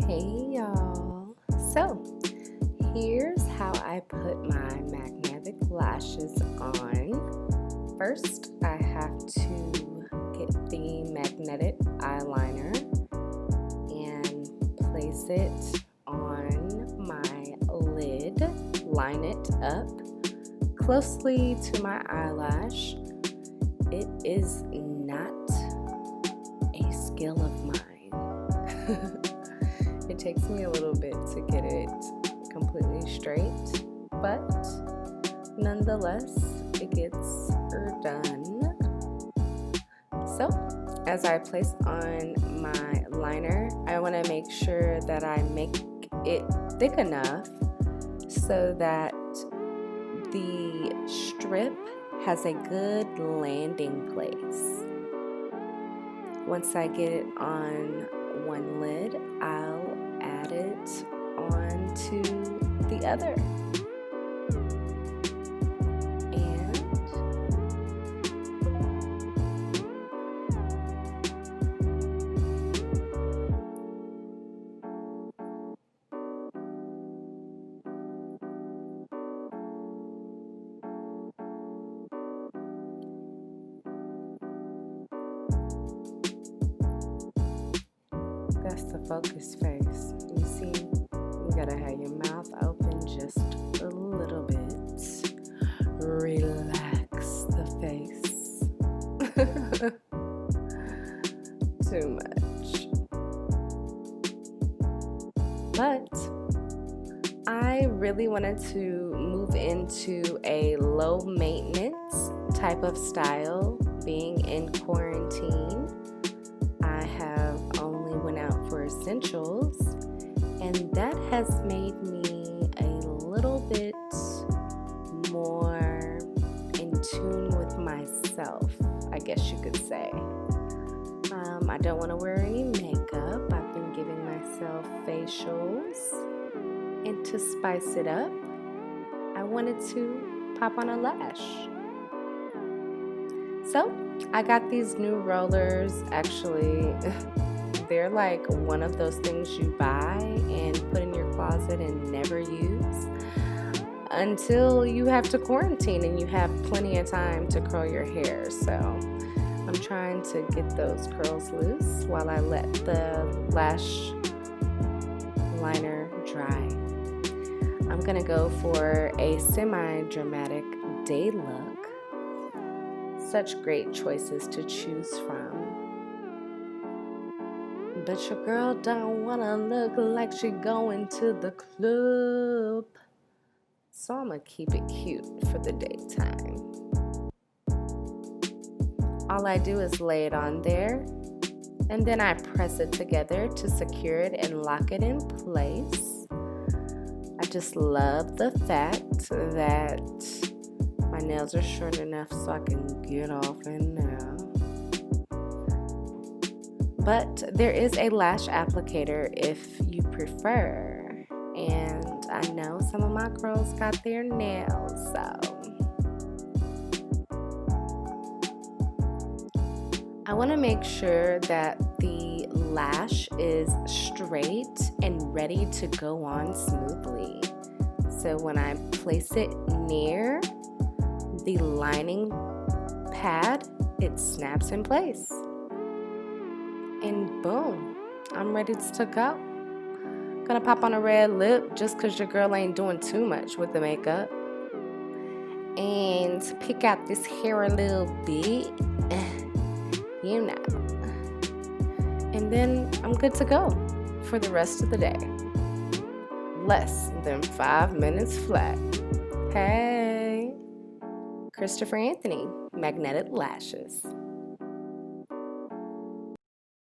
Hey y'all. So, here's how I put my magnetic lashes on. First, I have to get the magnetic eyeliner and place it on my lid, line it up closely to my eyelash. It is not a skill of mine. It takes me a little bit to get it completely straight, but nonetheless, it gets done. So, as I place on my liner, I want to make sure that I make it thick enough so that the strip has a good landing place. Once I get it on one lid, I'll add it onto the other. And that's the focus face. You see, you gotta have your mouth open just a little bit. Relax the face. Too much. But I really wanted to move into a low maintenance type of style being in quarantine. I have only went out for essentials, and that has made me a little bit more in tune with myself, I guess you could say. I don't want to wear any makeup. I've been giving myself facials, and to spice it up, I wanted to pop on a lash. So I got these new rollers. Actually, they're like one of those things you buy and put in your closet and never use until you have to quarantine and you have plenty of time to curl your hair. So I'm trying to get those curls loose while I let the lash liner dry. I'm gonna go for a semi-dramatic day look. Such great choices to choose from. But your girl don't wanna look like she going to the club. So I'ma keep it cute for the daytime. All I do is lay it on there, and then I press it together to secure it and lock it in place. I just love the fact that my nails are short enough so I can get off in now. But there is a lash applicator if you prefer. And I know some of my girls got their nails, so I want to make sure that the lash is straight and ready to go on smoothly. So when I place it near the lining pad, it snaps in place. And boom, I'm ready to go. Gonna pop on a red lip just because your girl ain't doing too much with the makeup. And pick out this hair a little bit, you know. And then I'm good to go for the rest of the day. Less than 5 minutes flat. Hey, Christopher Anthony, Magnetic Lashes.